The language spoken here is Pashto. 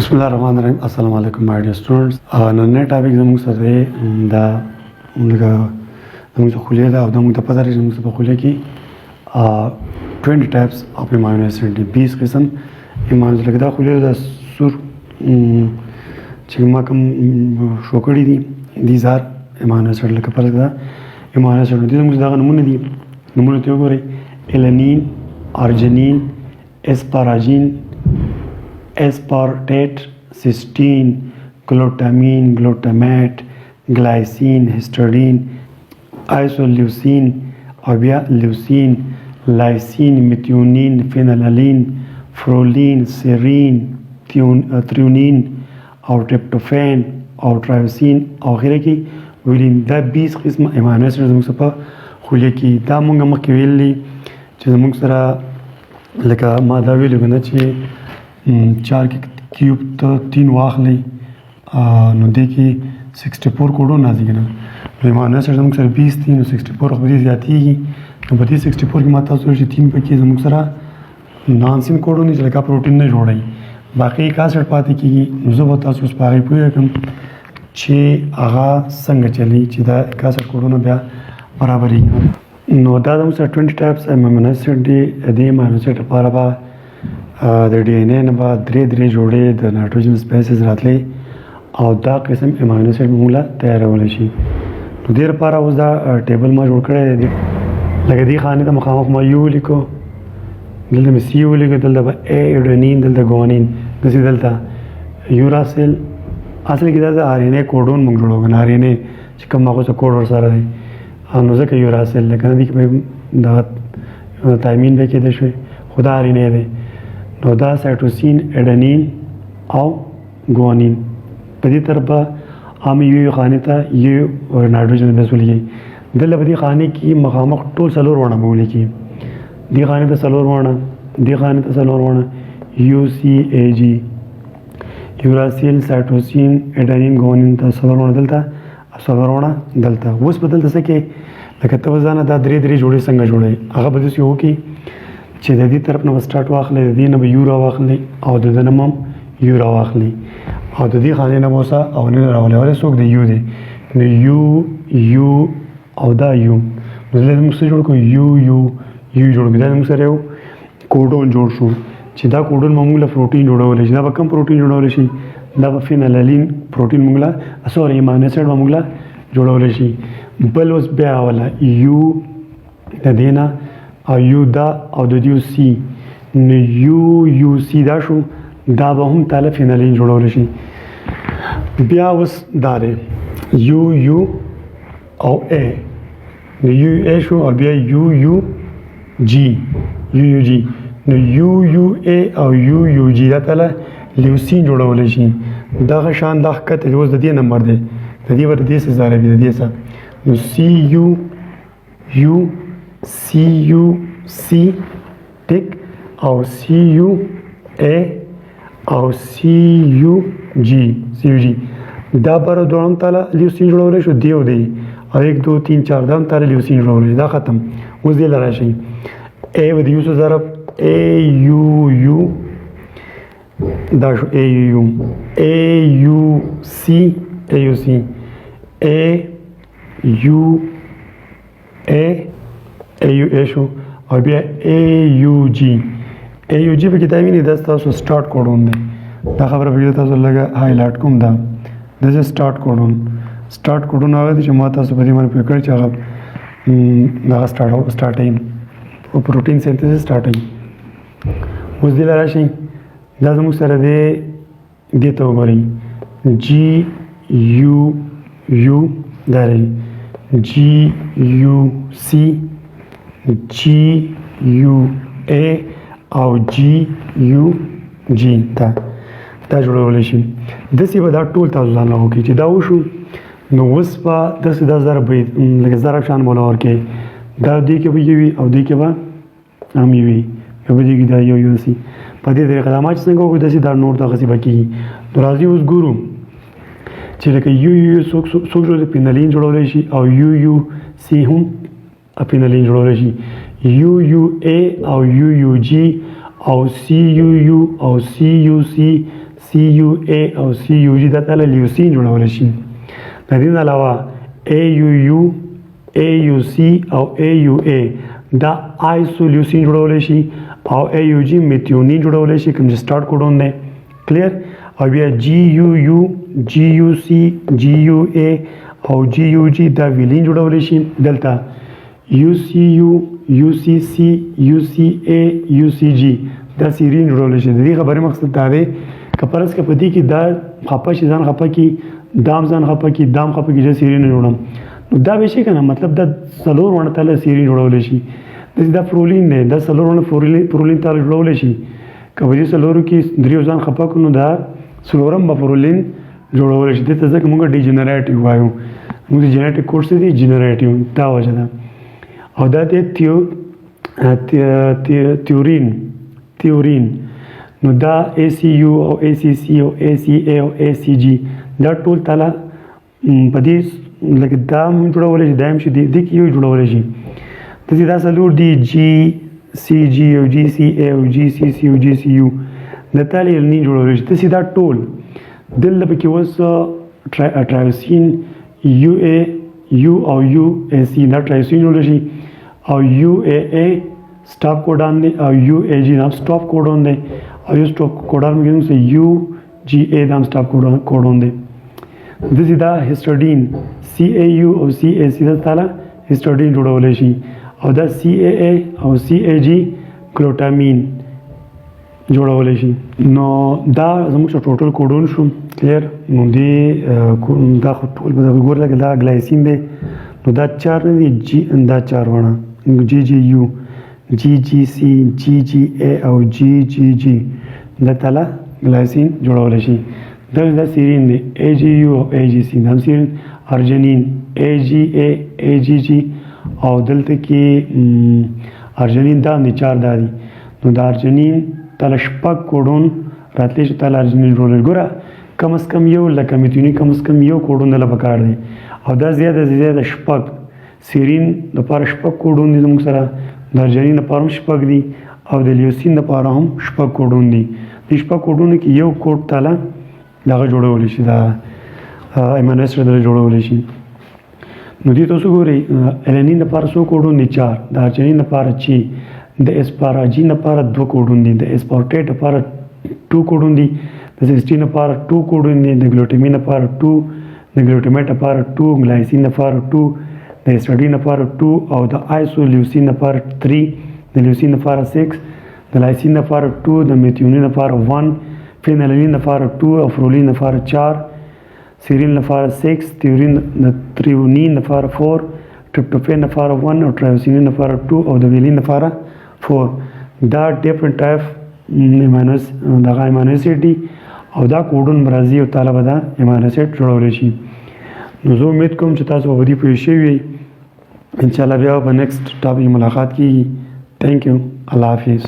Bismillahirrahmanirrahim. Assalamu alaikum my dear students. نن ټاپک زموږ سره دا زموږ خلیه دا او زموږ د پزار زموږ په خلیه کې 20 types of amino acid 20 قسم امینو اسید دا خلیه دا سور چې ما کوم شو کړی دي these are amino acid لکه پرځ دا امینو اسید دي زموږ دا نمونه دي نمونه ته وګورئ الانین ارجنین اسپاراجین aspartate, cysteine, glutamine, glutamate, glycine, histidine, isoleucine, और भैया leucine, lysine, methionine, phenylalanine, proline, serine, threonine, और tryptophan, और tyrosine, और غیره की ویلین دا 20 قسم امینو اسید زموږ په خلیه کې دا موږ مخکې ویلي چې زموږ سره لکه ما دا ویلي کنه چې 4 کې کیوب ته 3 واخلي نو دې کې 64 کوډون راځي کنه امینو اسید زموږ سره 20 دي نو 64 خو دې زیاتېږي نو په دې 64 کې ما تاسو چې 3 پکې زموږ سره نانسین کوډون چې لکه پروتین نه جوړي باقي کاسټ پاتې کېږي نو زه به تاسو په هغه پوهیږم چې هغه څنګه چلی چې دا کاسټ کوډونه بیا برابرې نو دا زموږ سره 20 ټایپس امینو اسید دي د امینو اسید لپاره به د ډي ان اے نه به درې جوړې د نایټروجن سپیسیز راتلې او دا قسم امینو اسید موږ لا تیارولی شي نو دې لپاره اوس دا ټیبل ما جوړ کړی دی لکه دې خانې ته مخامخ ما یو ولیکو دلته مې سی ولیکو دلته به ایډونین دلته ګوانین داسې دلته یوراسیل اصل کې دا د آر ان اے کوډون موږ جوړو کنه آر ان اے چې کوم هغه څه کوډ ورسره دی نو ځکه یوراسیل لکه دې کې دا تایمین به کېدای شي خو دا آر ان اے دی نو دا سایټوسین اډنین او ګوانین په دې طرف به عام یو خانې ته یو نایټروجن بیس ولیکي دلته په دې خانې کې مخامخ ټول څلور ونه به ولیکي دې خانې ته څلور ونه دې خانې ته څلور ونه یو سی ای جی یوراسیل سایټوسین اډنین ګوانین ته څلور ونه دلته څلور ونه دلته اوس په دلته څه کې لکه ته ځانه دا درې جوړې څنګه جوړې هغه به داسې وکړي چې د دې طرف نه سٹارټ واخلې د دې نه به یو راواخلې او د دې نه هم یو راواخلې او د دې خانې نه موسه او نه راولې ولې څوک د یو دی نو یو او دا یو نو دلته موږ څه جوړ کړو یو جوړ کړو دا موږ سره یو کوډون جوړ شو چې دا کوډون موږ له پروتین جوړول شي دا به کوم پروتین جوړول شي دا به فینلالین پروتین موږ له سوري امینو اسید موږ له جوړول شي بل اوس بیا ولا یو د دې نه او یو دا او د دیو سی نو یو سی دا شو دا به هم تاله فینالین جوړول شي بیا اوس دا دی یو او ا نو یو ا شو او بیا یو جی نو یو ا او یو جی دا تاله لیوسین جوړول شي دغه شان د حقیقت اوس د دې نمبر دی د دې ور دې څه زاره دی د دې څه نو سی ټیک او سی یو ا او سی یو جی دا بر دوام تعالی لیوسین جوړول شو دیو دی او 1 2 3 4 دام تعالی لیوسین جوړول دا ختم اوس دې لاره شي ا ود یو سره ضرب ا یو دا شو ا یو سی ا یو شو او بیا یو جی په کې دا ویني دا تاسو سٹارټ کوډون دی دا خبره به تاسو لګه هایلایټ کوم دا د سٹارټ کوډون هغه چې ما تاسو په دې باندې فکر چې هغه دا سٹارټینګ او پروتین سینتھیسس سٹارټینګ اوس دې لاره شي دا زموږ سره دې ته وګورئ جی یو دا لري جی یو سی جی یو ا او جی یو جی دا جوړول شي داسې به دا ټول تاسو ځان له وکړي چې دا وشو نو اوس به داسې دا ضرب به لکه ضرب شان مولا ورکړي دا دې کې به وي او دې کې به هم وي په دې کې دا یو سي په دې طریقه دا ما چې څنګه وکړو داسې دا نور دغسې به کېږي نو راځي اوس ګورو چې لکه یو څوک جوړ پینالین جوړولی شي او یو سی هم اپینالین جوړولی شي یو ا او یو جی او سی یو او سی یو سی CUA او CUG دا تعالی لیوسین جوړول شي. د دې نه علاوه AUU AUC او AUA دا آیسولیوسین جوړول شي او AUG میتیونین جوړول شي کوم چې سٹارټ کوډون دی. کلیر. او بیا GUU GUC GUA او GUG دا ویلین جوړول شي. دلته UCU UCC UCA UCG دا سیرین جوړول شي. د دې خبرې مقصد دا دی که پرس که په دې کې دا خپه شي ځان خپه کي دام ځان خپه کي دام خپه کي چې سیرین جوړم نو دا به شي که نه مطلب دا څلور ونه تاله سیرین جوړولی شي. داسې دا پرولین دی دا څلور ونه پرولین تاله جوړولی شي. که په دې څلورو کې دریو ځان خپه کړو نو دا څلورم به پرولین جوړولی شي. دې ته ځکه موږ ډیجنریټیو وایو. موږ د جنیټیک کوډ څه دی جنریټیو دا وجه ده. او دا دی تیورین نو دا ACU او ACC او ACA او ACG دا ټول تاله په دې لکه دا هم جوړولی شي دا هم شي دې کې یو جوړولی شي. داسې دا څلور دي GCG او GCA او GCC او GCU د تالې یلنین جوړولی شي. داسې دا ټول دلته پکې اوس ټرایوسین UA U او UAC دا ټرایوسین جوړولی شي او UAA stop codon दे और UAG नाम stop codon दे और ये स्टॉप कोडॉन में कहते हैं UGA नाम stop codon they. This is the histidine CAU और CAC दा ताला हिस्टडीन जोड़वले शी और द CAA और CAG ग्लूटामीन जोड़वले शी. नो दा زموږ ټوټل کوډون شو کلیر. نو دی دا ټول به وګورل کې دا ګلایسین دی نو دا 4 نه دی جی دا 4 ونه GGU GGC GGA او GGG دا تاله ګلایسین جوړول شي. دا سیرین دی AGU او AGC دا سیرین. ارجنین AGA AGG او دلته کې ارجنین دا نه 4 دادي نو دا ارجنین تاله شپږ کوډون راتلی شي تاله ارجنین جوړول. ګوره کم از کم یو لکه میتونی کم از کم یو کوډون دله پکار دی او دا زیاده شپږ سیرین لپاره شپږ کوډون دي زموږ سره. د ارجنین لپاره هم شپږ دي او د لیوسین لپاره هم شپږ کوډون دي. د شپږ کوډونو کې یو کوډ تاله دغه جوړولی شي دا امینو اسید دله جوړولی شي. نو دې تاسو ګورئ الینین لپاره څو کوډون دي 4 د ارجنین لپاره 6 د اسپاراجین لپاره 2 کوډون دي د اسپارټیټ لپاره 2 کوډون دي د سیسټین لپاره 2 کوډون دي د ګلوټامین لپاره 2 د ګلوټامیټ لپاره 2 ګلایسین لپاره 2 د هیسټډین لپاره 2 او د آیسولیوسین لپاره 3 د لیوسین لپاره 6 د لایسین لپاره 2 د میتیونین لپاره 1 فینالین لپاره 2 او فرولین لپاره 4 سیرین لپاره 6 تریونین لپاره 4 ट्रिप्टोफेन لپاره 1 او ट्रायोसिन لپاره 2 او د ویلین لپاره 4 دا ډیفرنٹ ټایپ دغه امینو اسید دي او دا کوډون مرضی او طالب دا امینو اسید جوړول شي. نو زه امید کوم چې تاسو په دې پوه شئ. ان شاء الله بیا په نیکسټ ټاپک ملاقات کیږي. Thank you. الله حافظ.